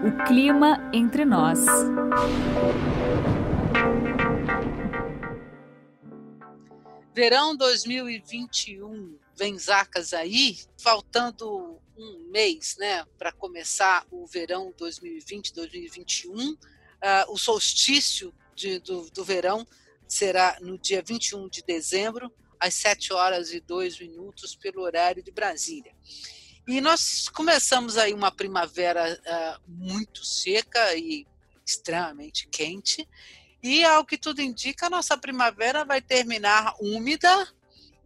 O clima entre nós. Verão 2021, vem Zacas aí, faltando um mês, né, para começar o verão 2020-2021. O solstício do verão será no dia 21 de dezembro, às 7h02, pelo horário de Brasília. E nós começamos aí uma primavera muito seca e extremamente quente, e, ao que tudo indica, a nossa primavera vai terminar úmida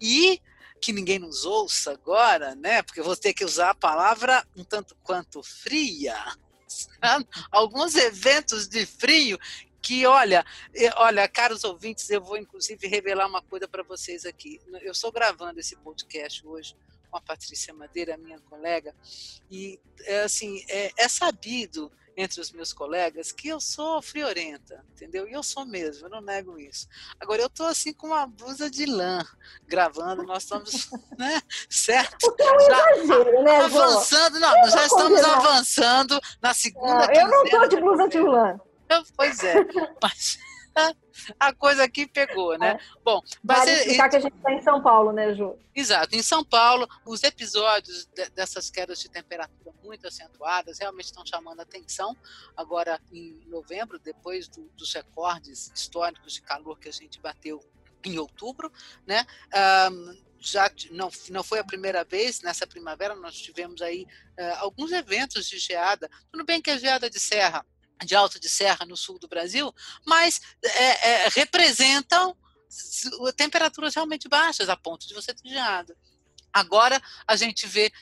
e, que ninguém nos ouça agora, né? Porque eu vou ter que usar a palavra um tanto quanto fria. Alguns eventos de frio que, olha, caros ouvintes, eu vou inclusive revelar uma coisa para vocês aqui. Eu estou gravando esse podcast hoje com a Patrícia Madeira, minha colega, e assim, é sabido entre os meus colegas que eu sou friorenta, entendeu? E eu sou mesmo, eu não nego isso. Agora, eu estou assim com uma blusa de lã gravando, nós estamos, né, certo? O que é um exagero, né, avançando, não, nós já estamos avançando na segunda quinzena. Eu não estou de blusa de lã. Pois é, mas a coisa aqui pegou, né? Bom, vale explicar que a gente está em São Paulo, né, Ju? Exato, em São Paulo, os episódios dessas quedas de temperatura muito acentuadas realmente estão chamando a atenção. Agora, em novembro, depois dos recordes históricos de calor que a gente bateu em outubro, né? Já não foi a primeira vez, nessa primavera nós tivemos aí alguns eventos de geada. Tudo bem que é geada de alta de serra no sul do Brasil, mas representam temperaturas realmente baixas a ponto de você ter geada. Agora a gente vê,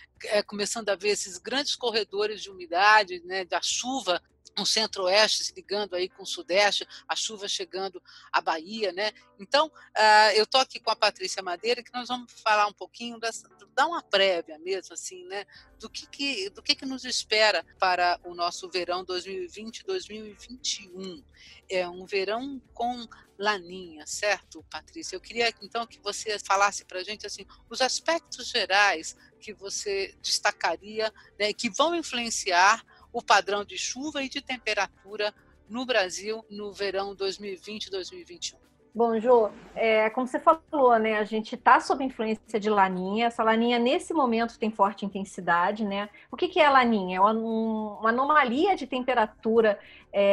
começando a ver esses grandes corredores de umidade, né, da chuva no centro-oeste se ligando aí com o sudeste, a chuva chegando à Bahia, né? Então, eu estou aqui com a Patrícia Madeira, que nós vamos falar um pouquinho, dar uma prévia mesmo, assim, né? Do que nos espera para o nosso verão 2020-2021. É um verão com laninha, certo, Patrícia? Eu queria, então, que você falasse para a gente, assim, os aspectos gerais que você destacaria, né, que vão influenciar o padrão de chuva e de temperatura no Brasil no verão 2020-2021. Bom, Jô, como você falou, né, a gente está sob influência de laninha. Essa laninha, nesse momento, tem forte intensidade, né? O que é a laninha? É uma anomalia de temperatura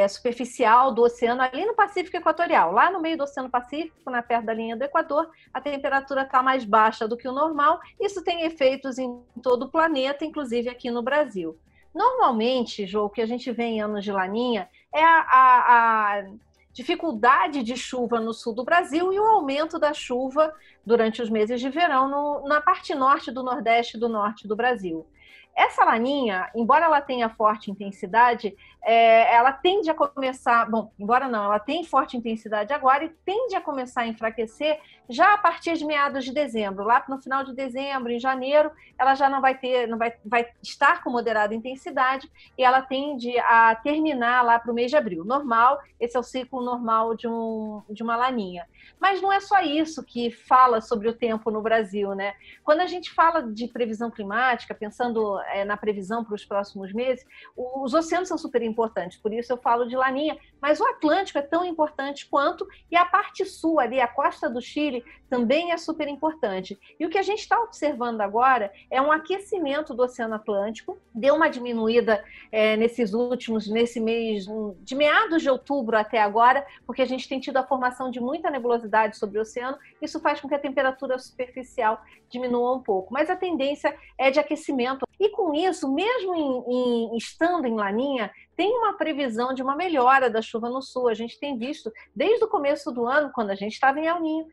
superficial do oceano, ali no Pacífico Equatorial. Lá no meio do Oceano Pacífico, perto da linha do Equador, a temperatura está mais baixa do que o normal. Isso tem efeitos em todo o planeta, inclusive aqui no Brasil. Normalmente, Jô, o que a gente vê em anos de laninha é a dificuldade de chuva no sul do Brasil e o aumento da chuva durante os meses de verão na parte norte do nordeste e do norte do Brasil. Essa laninha, embora ela tenha forte intensidade, ela tende a começar... Bom, embora não, ela tem forte intensidade agora e tende a começar a enfraquecer já a partir de meados de dezembro. Lá no final de dezembro, em janeiro, ela já vai estar com moderada intensidade e ela tende a terminar lá para o mês de abril. Normal, esse é o ciclo normal de uma laninha. Mas não é só isso que fala sobre o tempo no Brasil, né? Quando a gente fala de previsão climática, pensando na previsão para os próximos meses, os oceanos são super importantes, por isso eu falo de laninha, mas o Atlântico é tão importante quanto, e a parte sul ali, a costa do Chile, também é super importante. E o que a gente está observando agora é um aquecimento do Oceano Atlântico, deu uma diminuída nesse mês, de meados de outubro até agora, porque a gente tem tido a formação de muita nebulosidade sobre o oceano, isso faz com que a temperatura superficial diminua um pouco, mas a tendência é de aquecimento. E com isso, mesmo estando em laninha, tem uma previsão de uma melhora da chuva no sul. A gente tem visto, desde o começo do ano, quando a gente estava em El Niño,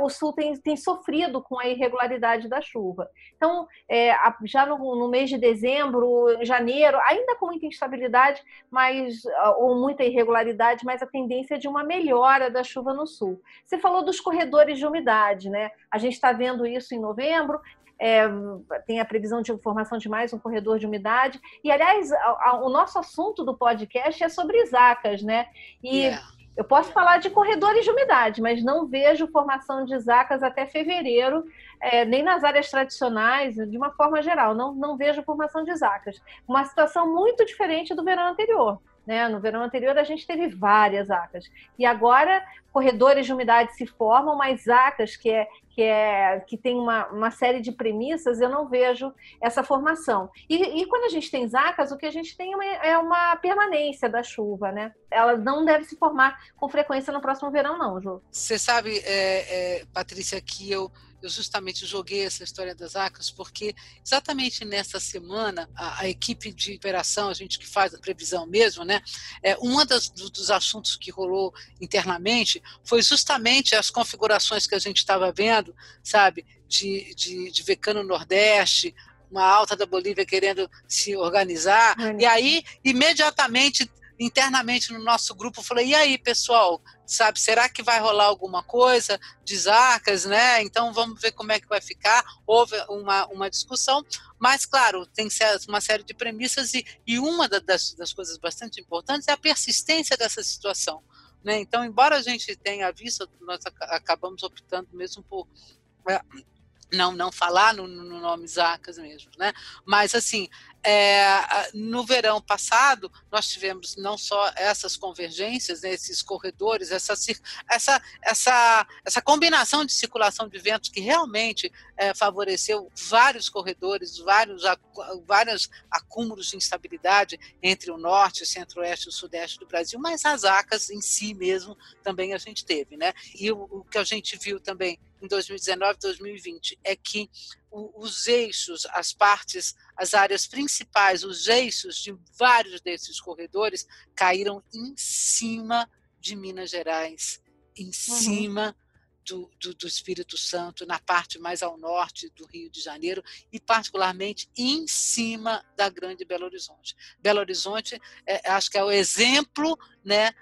o sul tem sofrido com a irregularidade da chuva. Então, já no mês de dezembro, janeiro, ainda com muita instabilidade, ou muita irregularidade, mas a tendência é de uma melhora da chuva no sul. Você falou dos corredores de umidade, né? A gente está vendo isso em novembro, tem a previsão de formação de mais um corredor de umidade. E, aliás, o nosso assunto do podcast é sobre Zacas, né? Eu posso falar de corredores de umidade, mas não vejo formação de zacas até fevereiro, nem nas áreas tradicionais, de uma forma geral, não vejo formação de zacas. Uma situação muito diferente do verão anterior. Né? No verão anterior a gente teve várias zacas. E agora corredores de umidade se formam, mas zacas que tem uma série de premissas, eu não vejo essa formação. E quando a gente tem zacas, o que a gente tem é uma permanência da chuva, né? Ela não deve se formar com frequência no próximo verão, não, Ju. Você sabe, Patrícia, que eu justamente joguei essa história das zacas porque exatamente nessa semana a equipe de operação, a gente que faz a previsão mesmo, né? Dos assuntos que rolou internamente foi justamente as configurações que a gente estava vendo, sabe, de Vecano Nordeste, uma alta da Bolívia querendo se organizar, e aí imediatamente internamente no nosso grupo, falei, e aí, pessoal, sabe, será que vai rolar alguma coisa de zacas, né? Então vamos ver como é que vai ficar. Houve uma discussão, mas claro, tem uma série de premissas e uma das coisas bastante importantes é a persistência dessa situação, né? Então, embora a gente tenha visto, nós acabamos optando mesmo por não falar no nome zacas mesmo, né? Mas assim, no verão passado nós tivemos não só essas convergências, né, esses corredores, essa combinação de circulação de ventos que realmente favoreceu vários corredores, vários acúmulos de instabilidade entre o norte, o centro-oeste e o sudeste do Brasil, mas as zacas em si mesmo também a gente teve, né? E o que a gente viu também em 2019 e 2020 é que os eixos, as áreas principais, os eixos de vários desses corredores caíram em cima de Minas Gerais, em cima do Espírito Santo, na parte mais ao norte do Rio de Janeiro e particularmente em cima da Grande Belo Horizonte. Belo Horizonte, acho que é o exemplo, né,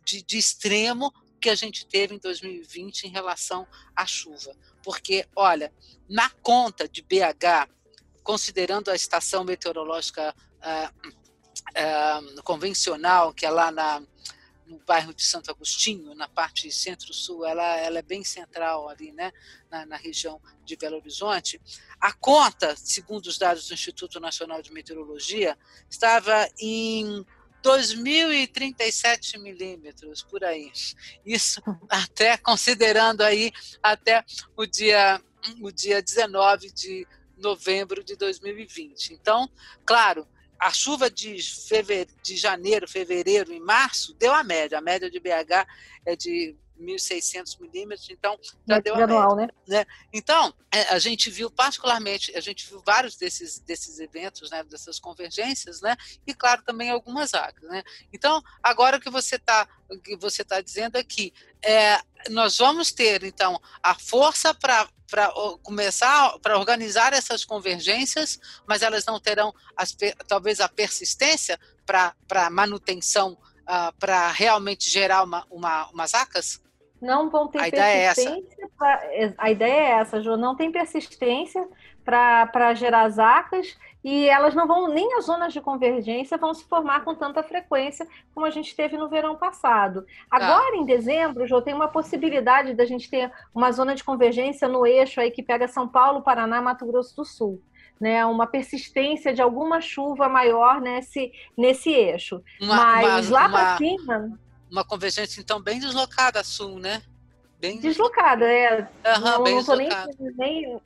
de extremo que a gente teve em 2020 em relação à chuva. Porque, olha, na conta de BH, considerando a estação meteorológica convencional, que é lá no bairro de Santo Agostinho, na parte centro-sul, ela é bem central ali, né, na região de Belo Horizonte, a conta, segundo os dados do Instituto Nacional de Meteorologia, estava em 2.037 milímetros, por aí. Isso até considerando aí até o dia 19 de novembro de 2020. Então, claro, a chuva de janeiro, fevereiro e março deu a média. A média de BH é de 1.600 milímetros, então já deu a média. Né? Então, a gente viu vários desses eventos, né, dessas convergências, né, e claro, também algumas zacas. Né? Então, agora o que você tá dizendo aqui, nós vamos ter, então, a força para começar, para organizar essas convergências, mas elas não terão, talvez, a persistência para manutenção, para realmente gerar umas zacas? Não vão ter persistência. A ideia é essa, Ju. Não tem persistência para gerar zacas e elas não vão, nem as zonas de convergência vão se formar com tanta frequência como a gente teve no verão passado. Agora, em dezembro, Ju, tem uma possibilidade da gente ter uma zona de convergência no eixo aí que pega São Paulo, Paraná, Mato Grosso do Sul. Né, uma persistência de alguma chuva maior nesse eixo. Mas lá para cima... Uma convergência, então, bem deslocada a sul, né? Bem deslocada, não estou deslocada.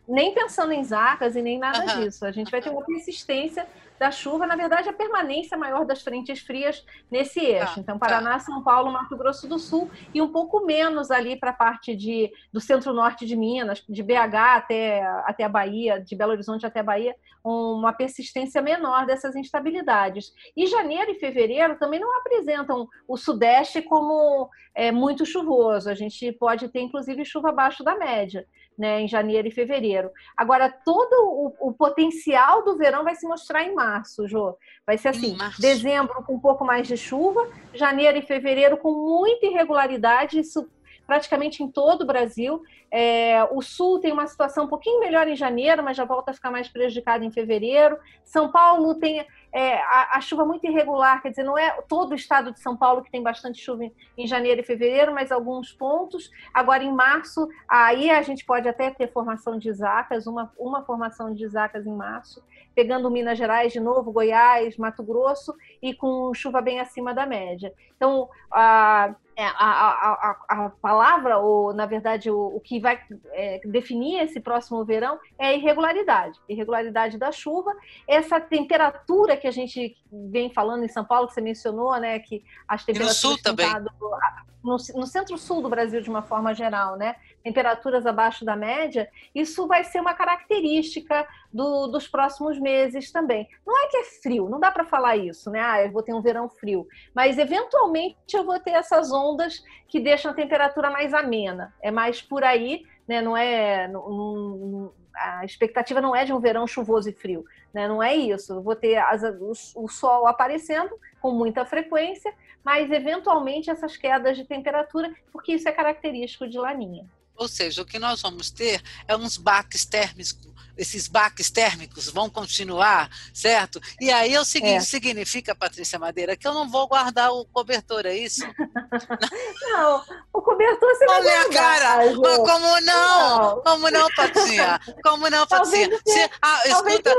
nem pensando em zacas e nem nada disso. A gente vai ter uma persistência da chuva, na verdade, a permanência maior das frentes frias nesse eixo. Então, Paraná, São Paulo, Mato Grosso do Sul e um pouco menos ali para a parte do centro-norte de Minas, de BH até a Bahia, de Belo Horizonte até a Bahia, uma persistência menor dessas instabilidades. E janeiro e fevereiro também não apresentam o Sudeste como muito chuvoso. A gente pode ter, inclusive, chuva abaixo da média, né, em janeiro e fevereiro. Agora, todo o potencial do verão vai se mostrar em março, Jô. Vai ser assim, dezembro com um pouco mais de chuva, janeiro e fevereiro com muita irregularidade, isso praticamente em todo o Brasil. O Sul tem uma situação um pouquinho melhor em janeiro, mas já volta a ficar mais prejudicado em fevereiro. São Paulo tem a chuva muito irregular, quer dizer, não é todo o estado de São Paulo que tem bastante chuva em janeiro e fevereiro, mas alguns pontos. Agora, em março, aí a gente pode até ter formação de isacas, uma formação de isacas em março, pegando Minas Gerais de novo, Goiás, Mato Grosso, e com chuva bem acima da média. Então, a palavra, ou na verdade o que vai definir esse próximo verão é a irregularidade da chuva, essa temperatura que a gente vem falando em São Paulo, que você mencionou, né, que as temperaturas e no sul também. No centro-sul do Brasil, de uma forma geral, né? Temperaturas abaixo da média, isso vai ser uma característica dos próximos meses também. Não é que é frio, não dá para falar isso, né? Eu vou ter um verão frio, mas eventualmente eu vou ter essas ondas que deixam a temperatura mais amena. É mais por aí, né? A expectativa não é de um verão chuvoso e frio, né? Não é isso. Eu vou ter o sol aparecendo com muita frequência, mas eventualmente essas quedas de temperatura, porque isso é característico de Laninha. Ou seja, o que nós vamos ter é uns baques térmicos, esses baques térmicos vão continuar, certo? E aí é o seguinte, significa, Patrícia Madeira, que eu não vou guardar o cobertor, é isso? Não, o cobertor você vai guardar. Olha, cara, mas como não? Como não, Patrícia? Como não, Patrícia? Escuta...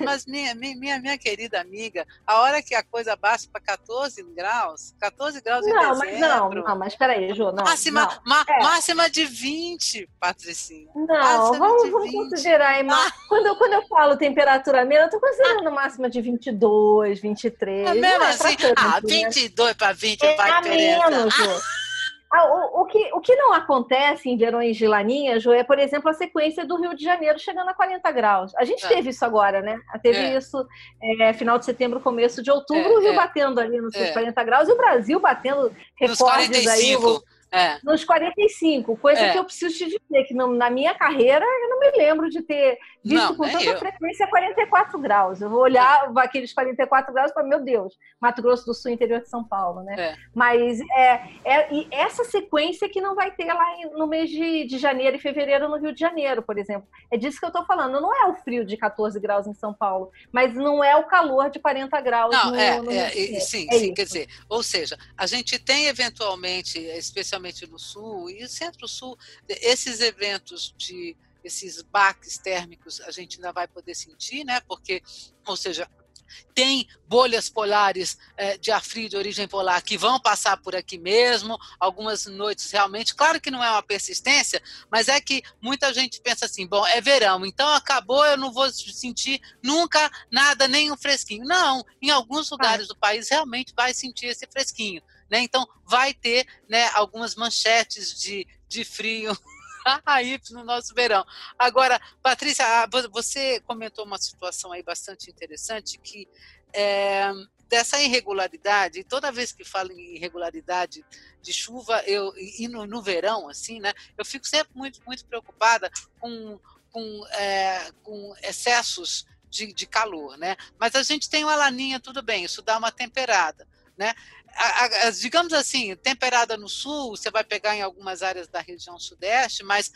Mas minha querida amiga, a hora que a coisa baixa para 14 graus em dezembro... Não, mas peraí, Jô, máxima de 20, Patricinha. Não, vamos considerar aí, quando eu falo temperatura amena, eu estou considerando máxima de 22, 23. É mesmo assim? 22 para 20 vai menos, Jô. O que não acontece em verões de Laninha, Jô, é, por exemplo, a sequência do Rio de Janeiro chegando a 40 graus. A gente teve isso agora, né? Teve isso final de setembro, começo de outubro, o Rio batendo ali nos 40 graus e o Brasil batendo recordes aí. Nos 45, coisa que eu preciso te dizer, que na minha carreira eu não me lembro de ter visto com tanta frequência 44 graus. Eu vou olhar aqueles 44 graus e falar, meu Deus, Mato Grosso do Sul, interior de São Paulo, né? Mas e essa sequência que não vai ter lá no mês de janeiro e fevereiro no Rio de Janeiro, por exemplo. É disso que eu estou falando. Não é o frio de 14 graus em São Paulo, mas não é o calor de 40 graus no sim, quer dizer, ou seja, a gente tem eventualmente, especialmente no sul e centro-sul, esses eventos esses baques térmicos a gente ainda vai poder sentir, né? Porque, ou seja, tem bolhas polares de ar frio de origem polar que vão passar por aqui mesmo, algumas noites realmente, claro que não é uma persistência, mas é que muita gente pensa assim, bom, é verão, então acabou, eu não vou sentir nunca nada, nem um fresquinho. Não, em alguns lugares do país realmente vai sentir esse fresquinho, né? Então vai ter, né, algumas manchetes de frio aí no nosso verão. Agora, Patrícia, você comentou uma situação aí bastante interessante, que dessa irregularidade, e toda vez que falo em irregularidade de chuva, e no verão, assim, né, eu fico sempre muito, muito preocupada com excessos de calor, né? Mas a gente tem uma laninha, tudo bem, isso dá uma temperada, né? Digamos assim, temperada no sul, você vai pegar em algumas áreas da região sudeste, mas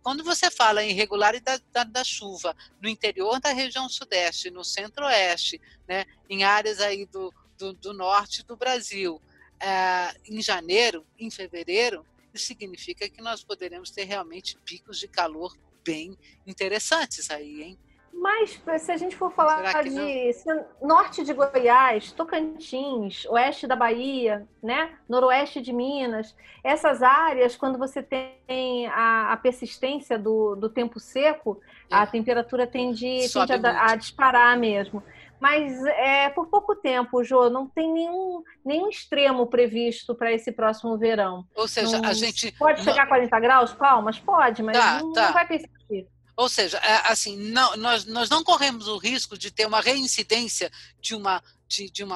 quando você fala em irregularidade da chuva no interior da região sudeste, no centro-oeste, né, em áreas aí do norte do Brasil, em janeiro, em fevereiro, isso significa que nós poderemos ter realmente picos de calor bem interessantes aí, hein? Mas se a gente for falar de norte de Goiás, Tocantins, oeste da Bahia, né? Noroeste de Minas, essas áreas, quando você tem a persistência do tempo seco, a temperatura tende a disparar mesmo. Mas por pouco tempo, Jô, não tem nenhum extremo previsto para esse próximo verão. Ou seja, a gente... Pode chegar a 40 graus, Palmas? Pode, mas não vai persistir. Ou seja, assim, nós não corremos o risco de ter uma reincidência de uma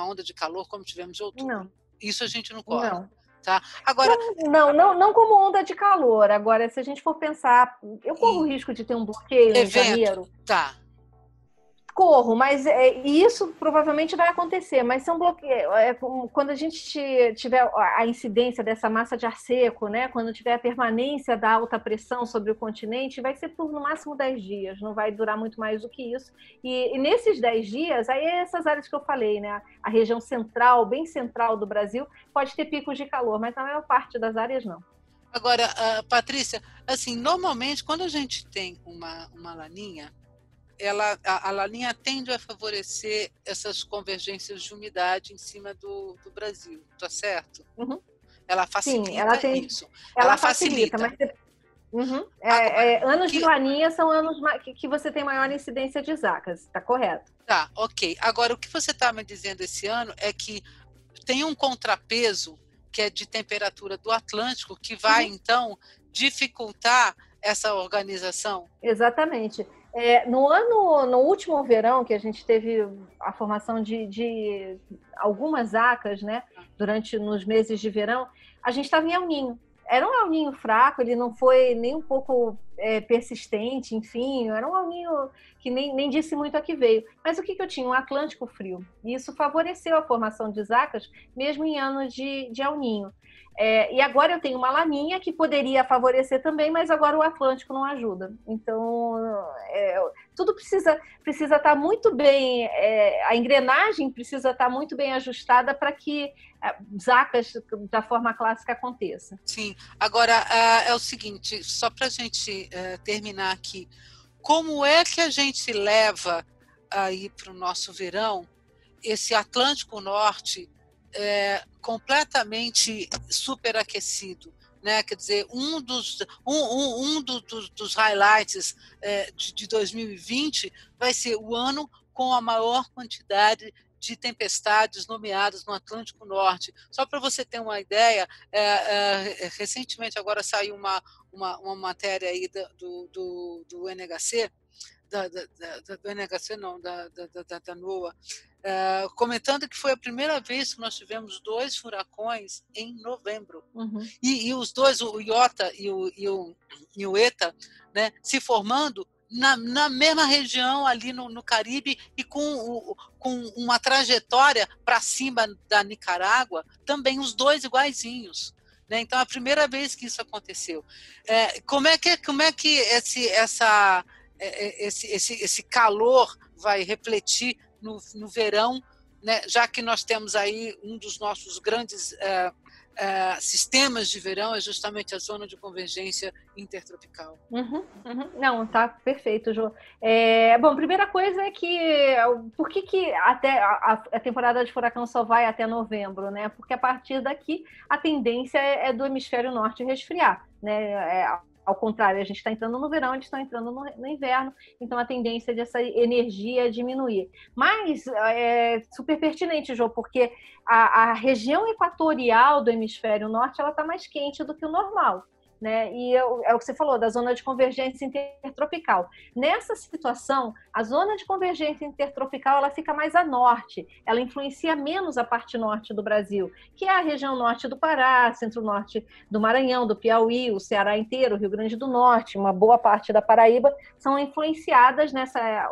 onda de calor como tivemos em outubro. Não. Isso a gente não corre. Não. Tá? Agora, não como onda de calor. Agora, se a gente for pensar, eu corro o risco de ter um bloqueio em janeiro. Tá. Corro, mas isso provavelmente vai acontecer, mas são bloqueios. Quando a gente tiver a incidência dessa massa de ar seco, né? Quando tiver a permanência da alta pressão sobre o continente, vai ser por no máximo 10 dias, não vai durar muito mais do que isso. E nesses 10 dias, aí essas áreas que eu falei, né? A região central, bem central do Brasil, pode ter picos de calor, mas na maior parte das áreas não. Agora, Patrícia, assim, normalmente quando a gente tem uma laninha, a laninha tende a favorecer essas convergências de umidade em cima do Brasil, tá certo? Uhum. Ela facilita. Sim, isso. Ela facilita. Mas uhum. Agora, anos de laninha são anos que você tem maior incidência de zacas, tá correto? Tá, ok. Agora, o que você está me dizendo esse ano é que tem um contrapeso que é de temperatura do Atlântico que vai, então, dificultar essa organização? Exatamente. No último verão, que a gente teve a formação de algumas zacas, né, nos meses de verão, a gente estava em El Niño. Era um El Niño fraco, ele não foi nem um pouco persistente, enfim, era um El Niño que nem disse muito a que veio. Mas o que eu tinha? Um Atlântico frio. E isso favoreceu a formação de zacas, mesmo em anos de El Niño. E agora eu tenho uma laninha que poderia favorecer também, mas agora o Atlântico não ajuda. Então, tudo precisa estar muito bem, a engrenagem precisa estar muito bem ajustada para que zacas da forma clássica aconteça. Sim. Agora, é o seguinte, só para a gente terminar aqui, como é que a gente leva aí para o nosso verão esse Atlântico Norte completamente superaquecido, né? Quer dizer, um dos highlights de 2020 vai ser o ano com a maior quantidade de tempestades nomeadas no Atlântico Norte. Só para você ter uma ideia, recentemente agora saiu uma matéria aí do NHC, do NHC não, da NOAA, comentando que foi a primeira vez que nós tivemos 2 furacões em novembro. Uhum. E os dois, o Iota e o Eta, né, se formando na mesma região ali no Caribe e com uma trajetória para cima da Nicarágua, também os dois iguaizinhos. Né? Então, é a primeira vez que isso aconteceu. Como é que esse calor vai refletir no verão, né? Já que nós temos aí um dos nossos grandes sistemas de verão é justamente a zona de convergência intertropical. Uhum. Não, tá perfeito, Jô. Bom, primeira coisa é que por que até a temporada de furacão só vai até novembro, né? Porque a partir daqui a tendência é do hemisfério norte resfriar, né? Ao contrário, a gente está entrando no verão, eles estão entrando no inverno, então a tendência dessa energia diminuir. Mas é super pertinente, Jô, porque a região equatorial do hemisfério norte ela está mais quente do que o normal. Né? E é o que você falou, da zona de convergência intertropical. Nessa situação, a zona de convergência intertropical ela fica mais a norte, ela influencia menos a parte norte do Brasil, que é a região norte do Pará, centro-norte do Maranhão, do Piauí, o Ceará inteiro, o Rio Grande do Norte, uma boa parte da Paraíba, são influenciadas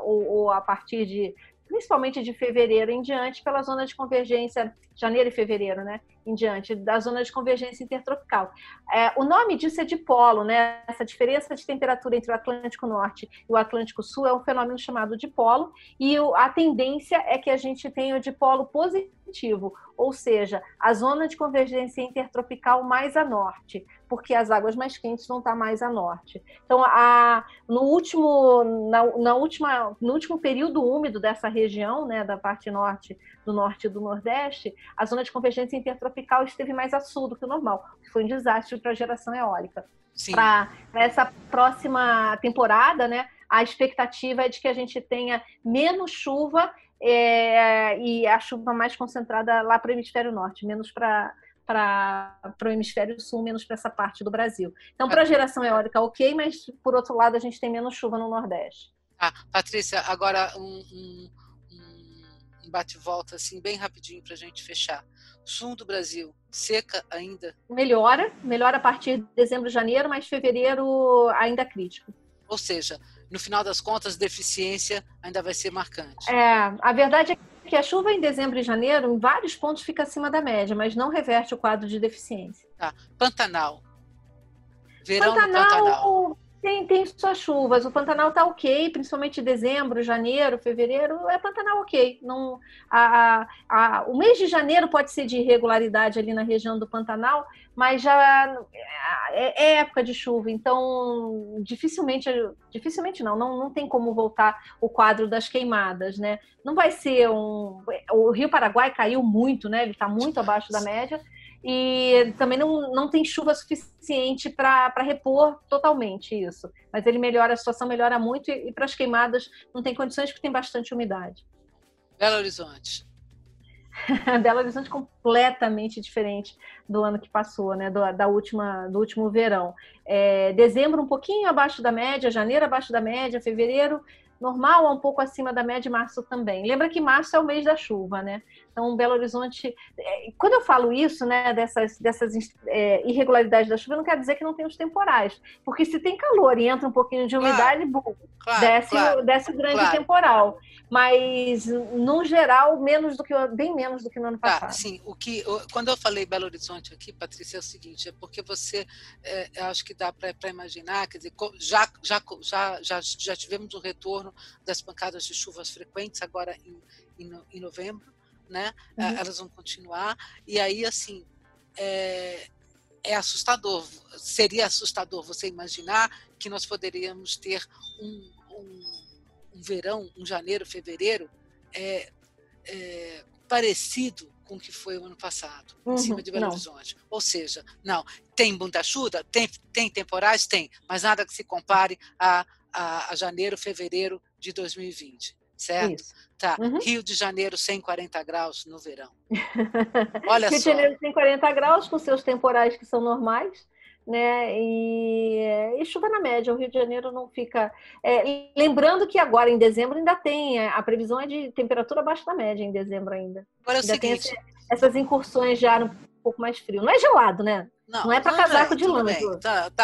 ou a partir de principalmente de fevereiro em diante, pela zona de convergência, janeiro e fevereiro, né? Em diante, da zona de convergência intertropical. O nome disso é dipolo, né? Essa diferença de temperatura entre o Atlântico Norte e o Atlântico Sul é um fenômeno chamado dipolo, e a tendência é que a gente tenha o dipolo positivo, ou seja, a zona de convergência intertropical mais a norte, porque as águas mais quentes vão estar mais a norte. Então, no último período úmido dessa região, né, da parte norte e do nordeste, a zona de convergência intertropical esteve mais a sul do que o normal, que foi um desastre para a geração eólica. Para essa próxima temporada, né, a expectativa é de que a gente tenha menos chuva e a chuva mais concentrada lá para o hemisfério norte, menos para o hemisfério sul, menos para essa parte do Brasil. Então, para a geração eólica, ok, mas, por outro lado, a gente tem menos chuva no Nordeste. Patrícia, agora um bate-volta, assim, bem rapidinho para a gente fechar. Sul do Brasil, seca ainda? Melhora a partir de dezembro, janeiro, mas fevereiro ainda crítico. Ou seja, no final das contas, deficiência ainda vai ser marcante. A verdade é que a chuva em dezembro e janeiro, em vários pontos, fica acima da média, mas não reverte o quadro de deficiência. Tá. Pantanal. Verão no Pantanal. Tem suas chuvas. O Pantanal está ok, principalmente dezembro, janeiro, fevereiro, Pantanal ok. Não, o mês de janeiro pode ser de irregularidade ali na região do Pantanal, mas já é época de chuva, então dificilmente não tem como voltar o quadro das queimadas, né? Não vai ser o Rio Paraguai caiu muito, né? Ele está muito abaixo da média. E também não tem chuva suficiente para repor totalmente isso. Mas ele melhora, a situação melhora muito e para as queimadas não tem condições porque tem bastante umidade. Belo Horizonte. Belo Horizonte completamente diferente do ano que passou, né? do último verão. Dezembro um pouquinho abaixo da média, janeiro abaixo da média, fevereiro normal ou um pouco acima da média, e março também. Lembra que março é o mês da chuva, né? Então, Belo Horizonte... Quando eu falo isso, né, dessas irregularidades da chuva, não quer dizer que não tem os temporais. Porque se tem calor e entra um pouquinho de umidade, desce o grande temporal. Mas, no geral, bem menos do que no ano passado. Sim. Quando eu falei Belo Horizonte aqui, Patrícia, é o seguinte, é porque eu acho que dá para imaginar, quer dizer, já tivemos um retorno das pancadas de chuvas frequentes agora em novembro, né? Elas vão continuar, e aí, assim, é assustador, seria assustador você imaginar que nós poderíamos ter um verão, um janeiro, fevereiro, parecido com o que foi o ano passado, em cima de Belo Horizonte. Ou seja, não, tem muita chuva, tem temporais, mas nada que se compare a janeiro, fevereiro de 2020, certo? Isso. Tá. Rio de Janeiro, 140 graus no verão. Olha Rio de Janeiro, 140 graus, com seus temporais que são normais, né? E chuva na média. O Rio de Janeiro não fica... lembrando que agora, em dezembro, ainda tem... A previsão é de temperatura abaixo da média em dezembro ainda. Agora é o ainda seguinte... tem essas incursões de ar um pouco mais frio. Não é gelado, né? Não é para casaco de lã.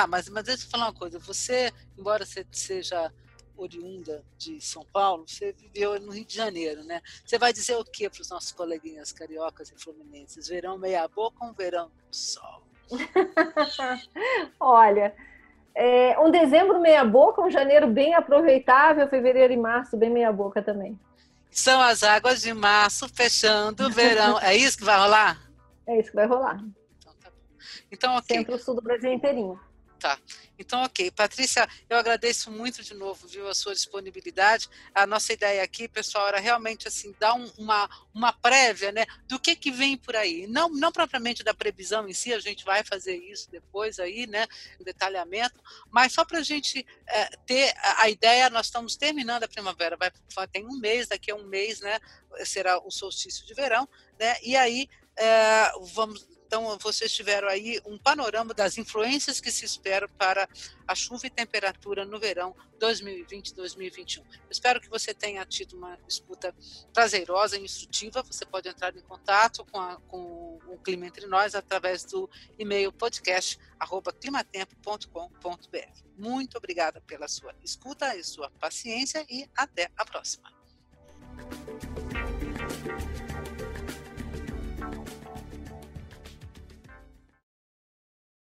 Mas deixa eu falar uma coisa. Você, embora você seja oriunda de São Paulo, você viveu no Rio de Janeiro, né? Você vai dizer o que para os nossos coleguinhas cariocas e fluminenses? Verão meia boca ou um verão do sol? Olha, um dezembro meia boca, um janeiro bem aproveitável, fevereiro e março bem meia boca também. São as águas de março fechando o verão. É isso que vai rolar? É isso que vai rolar. Então, tá bom. Então, ok. Centro-sul do Brasil inteirinho. Tá. Então, ok. Patrícia, eu agradeço muito de novo, viu, a sua disponibilidade. A nossa ideia aqui, pessoal, era realmente assim, dar uma prévia, né, do que vem por aí. Não propriamente da previsão em si, a gente vai fazer isso depois aí, né, o detalhamento, mas só para a gente ter a ideia. Nós estamos terminando a primavera, tem um mês, daqui a um mês, né, será o solstício de verão, né, e aí Então, vocês tiveram aí um panorama das influências que se esperam para a chuva e temperatura no verão 2020-2021. Eu espero que você tenha tido uma escuta prazerosa e instrutiva. Você pode entrar em contato com o Clima Entre Nós através do e-mail podcast@climatempo.com.br. Muito obrigada pela sua escuta e sua paciência e até a próxima.